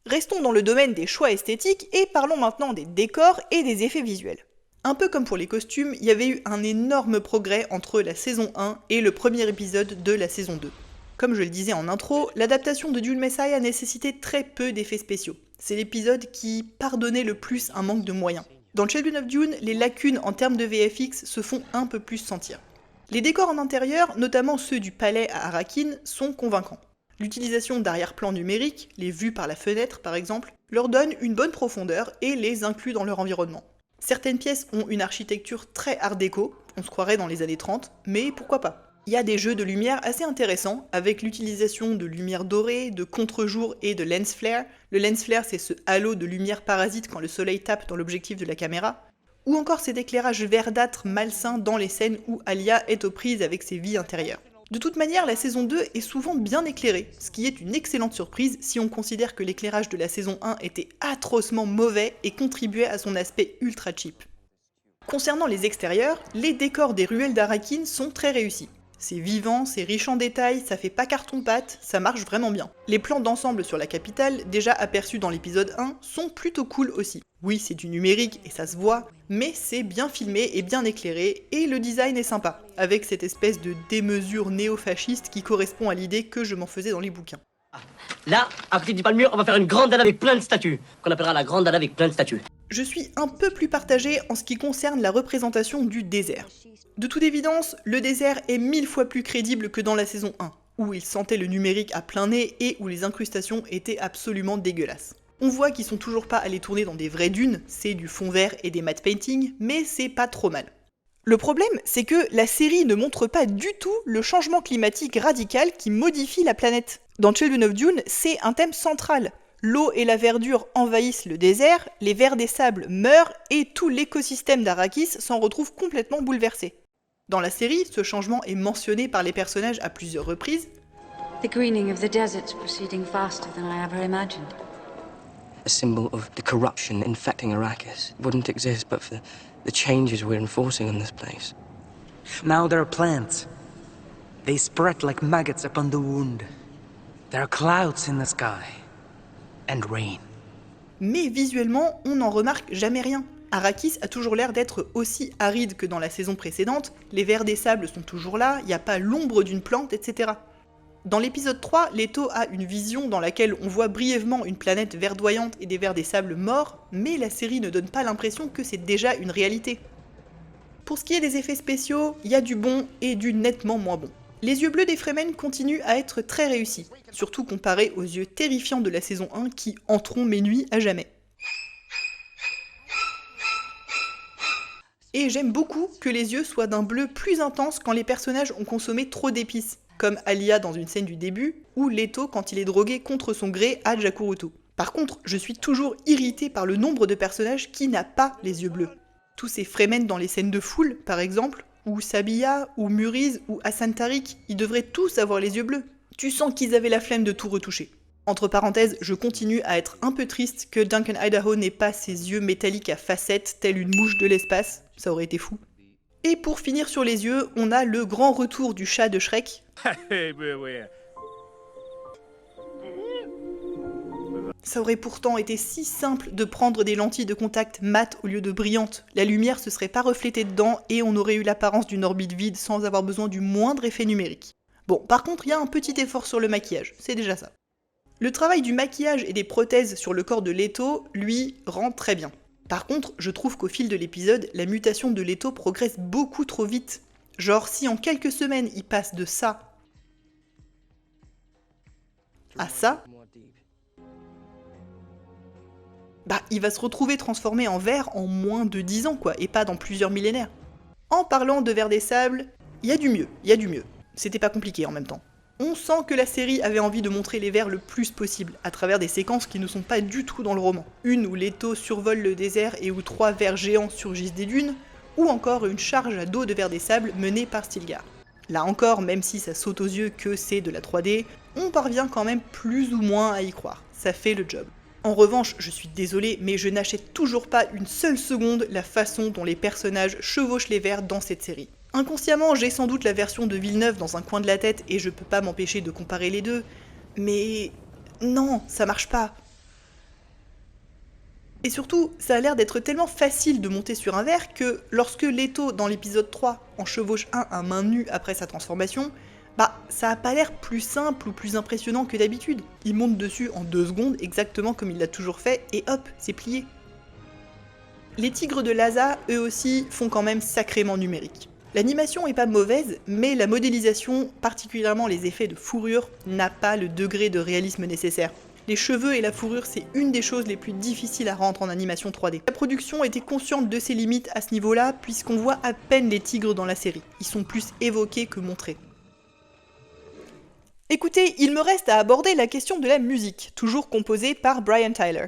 Speaker 1: Restons dans le domaine des choix esthétiques et parlons maintenant des décors et des effets visuels. Un peu comme pour les costumes, il y avait eu un énorme progrès entre la saison 1 et le premier épisode de la saison 2. Comme je le disais en intro, l'adaptation de Dune Messiah nécessitait très peu d'effets spéciaux. C'est l'épisode qui pardonnait le plus un manque de moyens. Dans Children of Dune, les lacunes en termes de VFX se font un peu plus sentir. Les décors en intérieur, notamment ceux du palais à Arrakeen, sont convaincants. L'utilisation d'arrière-plans numériques, les vues par la fenêtre par exemple, leur donne une bonne profondeur et les inclut dans leur environnement. Certaines pièces ont une architecture très art déco, on se croirait dans les années 30, mais pourquoi pas. Il y a des jeux de lumière assez intéressants, avec l'utilisation de lumière dorée, de contre-jour et de lens flare. Le lens flare, c'est ce halo de lumière parasite quand le soleil tape dans l'objectif de la caméra. Ou encore cet éclairage verdâtre malsain dans les scènes où Alia est aux prises avec ses vies intérieures. De toute manière, la saison 2 est souvent bien éclairée, ce qui est une excellente surprise si on considère que l'éclairage de la saison 1 était atrocement mauvais et contribuait à son aspect ultra cheap. Concernant les extérieurs, les décors des ruelles d'Arrakeen sont très réussis. C'est vivant, c'est riche en détails, ça fait pas carton-pâte, ça marche vraiment bien. Les plans d'ensemble sur la capitale, déjà aperçus dans l'épisode 1, sont plutôt cool aussi. Oui, c'est du numérique et ça se voit, mais c'est bien filmé et bien éclairé, et le design est sympa, avec cette espèce de démesure néo-fasciste qui correspond à l'idée que je m'en faisais dans les bouquins.
Speaker 16: Là, à côté du palmure, on va faire une grande dalle avec plein de statues, qu'on appellera la grande dalle avec plein de statues.
Speaker 1: Je suis un peu plus partagée en ce qui concerne la représentation du désert. De toute évidence, le désert est 1000 fois plus crédible que dans la saison 1, où il sentait le numérique à plein nez et où les incrustations étaient absolument dégueulasses. On voit qu'ils sont toujours pas allés tourner dans des vraies dunes, c'est du fond vert et des matte painting, mais c'est pas trop mal. Le problème, c'est que la série ne montre pas du tout le changement climatique radical qui modifie la planète. Dans Children of Dune, c'est un thème central. L'eau et la verdure envahissent le désert, les vers des sables meurent et tout l'écosystème d'Arrakis s'en retrouve complètement bouleversé. Dans la série, ce changement est mentionné par les personnages à plusieurs reprises.
Speaker 12: The greening of the desert's proceeding faster than I ever imagined.
Speaker 8: A symbol of the corruption infecting Arrakis. It wouldn't exist but for the changes we're enforcing on this place.
Speaker 6: Now there are plants. They spread like maggots upon the wound. There are clouds in the sky. And rain.
Speaker 1: Mais visuellement, on n'en remarque jamais rien. Arrakis a toujours l'air d'être aussi aride que dans la saison précédente, les vers des sables sont toujours là, il n'y a pas l'ombre d'une plante, etc. Dans l'épisode 3, Leto a une vision dans laquelle on voit brièvement une planète verdoyante et des vers des sables morts, mais la série ne donne pas l'impression que c'est déjà une réalité. Pour ce qui est des effets spéciaux, il y a du bon et du nettement moins bon. Les yeux bleus des Fremen continuent à être très réussis, surtout comparés aux yeux terrifiants de la saison 1 qui hanteront mes nuits à jamais. Et j'aime beaucoup que les yeux soient d'un bleu plus intense quand les personnages ont consommé trop d'épices, comme Alia dans une scène du début, ou Leto quand il est drogué contre son gré à Jacurutu. Par contre, je suis toujours irritée par le nombre de personnages qui n'a pas les yeux bleus. Tous ces Fremen dans les scènes de foule, par exemple, ou Sabiyah, ou Muriz, ou Hassan Tariq, ils devraient tous avoir les yeux bleus. Tu sens qu'ils avaient la flemme de tout retoucher. Entre parenthèses, je continue à être un peu triste que Duncan Idaho n'ait pas ses yeux métalliques à facettes, telle une mouche de l'espace, ça aurait été fou. Et pour finir sur les yeux, on a le grand retour du chat de Shrek. Ça aurait pourtant été si simple de prendre des lentilles de contact mat au lieu de brillantes. La lumière se serait pas reflétée dedans et on aurait eu l'apparence d'une orbite vide sans avoir besoin du moindre effet numérique. Bon, par contre, il y a un petit effort sur le maquillage, c'est déjà ça. Le travail du maquillage et des prothèses sur le corps de Leto, lui, rend très bien. Par contre, je trouve qu'au fil de l'épisode, la mutation de Leto progresse beaucoup trop vite. Genre, si en quelques semaines il passe de ça à ça, bah il va se retrouver transformé en ver en moins de 10 ans quoi, et pas dans plusieurs millénaires. En parlant de vers des sables, il y a du mieux. C'était pas compliqué en même temps. On sent que la série avait envie de montrer les vers le plus possible, à travers des séquences qui ne sont pas du tout dans le roman. Une où Leto survole le désert et où 3 vers géants surgissent des dunes, ou encore une charge à dos de vers des sables menée par Stilgar. Là encore, même si ça saute aux yeux que c'est de la 3D, on parvient quand même plus ou moins à y croire. Ça fait le job. En revanche, je suis désolée, mais je n'achète toujours pas une seule seconde la façon dont les personnages chevauchent les vers dans cette série. Inconsciemment, j'ai sans doute la version de Villeneuve dans un coin de la tête et je peux pas m'empêcher de comparer les deux, mais non, ça marche pas. Et surtout, ça a l'air d'être tellement facile de monter sur un ver que lorsque Leto, dans l'épisode 3, en chevauche un à main nue après sa transformation, bah ça a pas l'air plus simple ou plus impressionnant que d'habitude. Il monte dessus en 2 secondes, exactement comme il l'a toujours fait, et hop, c'est plié. Les tigres de Lhasa, eux aussi, font quand même sacrément numérique. L'animation est pas mauvaise, mais la modélisation, particulièrement les effets de fourrure, n'a pas le degré de réalisme nécessaire. Les cheveux et la fourrure, c'est une des choses les plus difficiles à rendre en animation 3D. La production était consciente de ses limites à ce niveau-là, puisqu'on voit à peine les tigres dans la série. Ils sont plus évoqués que montrés. Écoutez, il me reste à aborder la question de la musique, toujours composée par Brian Tyler.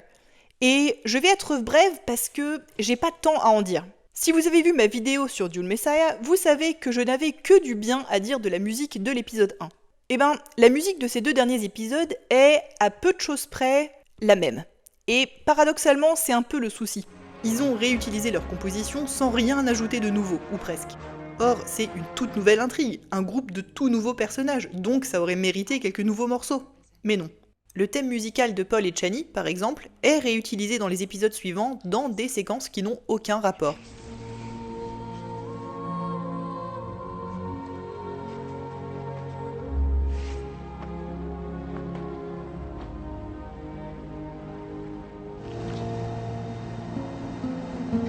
Speaker 1: Et je vais être brève parce que j'ai pas de temps à en dire. Si vous avez vu ma vidéo sur Dune Messiah, vous savez que je n'avais que du bien à dire de la musique de l'épisode 1. Eh ben, la musique de ces 2 derniers épisodes est, à peu de choses près, la même. Et paradoxalement, c'est un peu le souci. Ils ont réutilisé leur composition sans rien ajouter de nouveau, ou presque. Or, c'est une toute nouvelle intrigue, un groupe de tout nouveaux personnages, donc ça aurait mérité quelques nouveaux morceaux. Mais non. Le thème musical de Paul et Chani, par exemple, est réutilisé dans les épisodes suivants dans des séquences qui n'ont aucun rapport.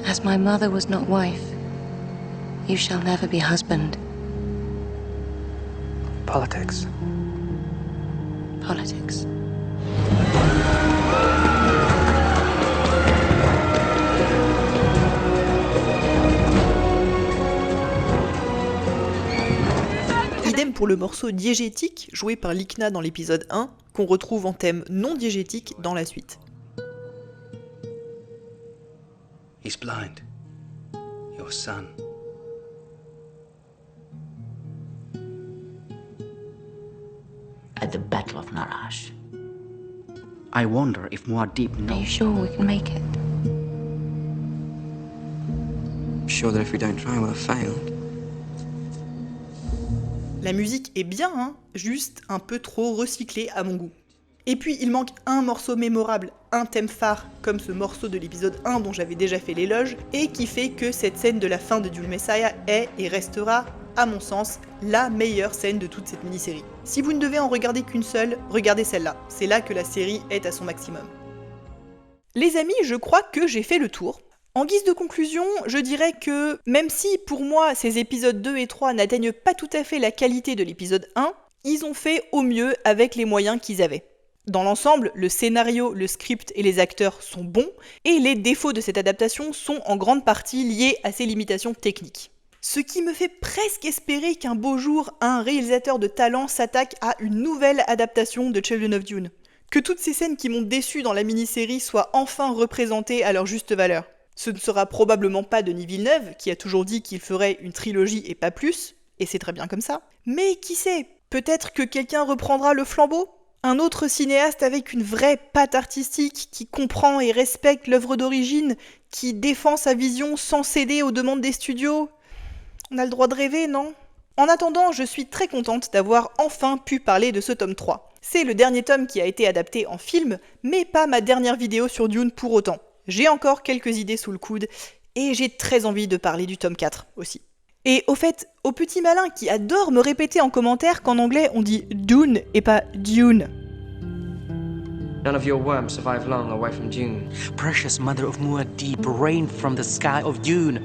Speaker 18: As my mother was not wife, you shall never be husband.
Speaker 6: Politics.
Speaker 18: Politics.
Speaker 1: Idem pour le morceau diégétique joué par Likhna dans l'épisode 1, qu'on retrouve en thème non diégétique dans la suite.
Speaker 10: He's blind. Your son.
Speaker 19: At the Battle of Narash.
Speaker 10: I wonder if Muad'Dib knows.
Speaker 18: Are you sure we can make it?
Speaker 5: I'm sure that if we don't try, we'll have failed.
Speaker 1: La musique est bien, hein, juste un peu trop recyclée à mon goût. Et puis il manque un morceau mémorable, un thème phare, comme ce morceau de l'épisode 1 dont j'avais déjà fait l'éloge, et qui fait que cette scène de la fin de Dune Messiah est et restera, à mon sens, la meilleure scène de toute cette mini-série. Si vous ne devez en regarder qu'une seule, regardez celle-là, c'est là que la série est à son maximum. Les amis, je crois que j'ai fait le tour. En guise de conclusion, je dirais que, même si pour moi ces épisodes 2 et 3 n'atteignent pas tout à fait la qualité de l'épisode 1, ils ont fait au mieux avec les moyens qu'ils avaient. Dans l'ensemble, le scénario, le script et les acteurs sont bons, et les défauts de cette adaptation sont en grande partie liés à ses limitations techniques. Ce qui me fait presque espérer qu'un beau jour, un réalisateur de talent s'attaque à une nouvelle adaptation de Children of Dune. Que toutes ces scènes qui m'ont déçu dans la mini-série soient enfin représentées à leur juste valeur. Ce ne sera probablement pas Denis Villeneuve, qui a toujours dit qu'il ferait une trilogie et pas plus, et c'est très bien comme ça. Mais qui sait, peut-être que quelqu'un reprendra le flambeau ? Un autre cinéaste avec une vraie patte artistique, qui comprend et respecte l'œuvre d'origine, qui défend sa vision sans céder aux demandes des studios. On a le droit de rêver, non ? En attendant, je suis très contente d'avoir enfin pu parler de ce tome 3. C'est le dernier tome qui a été adapté en film, mais pas ma dernière vidéo sur Dune pour autant. J'ai encore quelques idées sous le coude, et j'ai très envie de parler du tome 4 aussi. Et au fait, aux petits malins qui adorent me répéter en commentaire qu'en anglais on dit Dune et pas Dune.
Speaker 8: None of your worms survive long away from Dune.
Speaker 6: Precious mother of Muad'Dib, rain from the sky of Dune.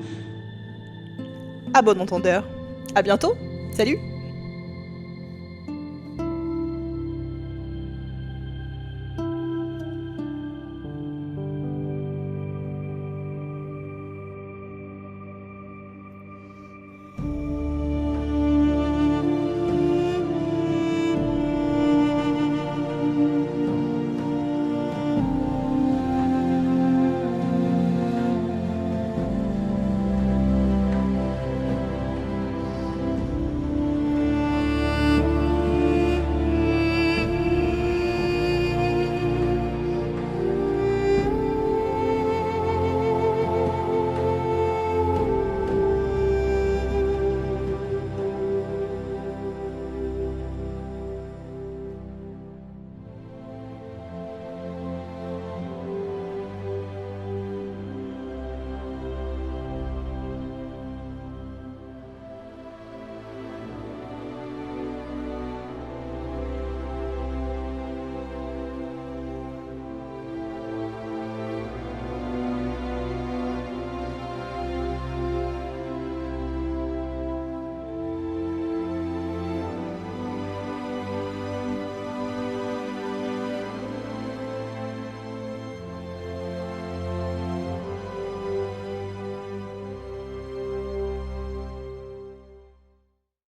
Speaker 1: À bon entendeur. À bientôt. Salut.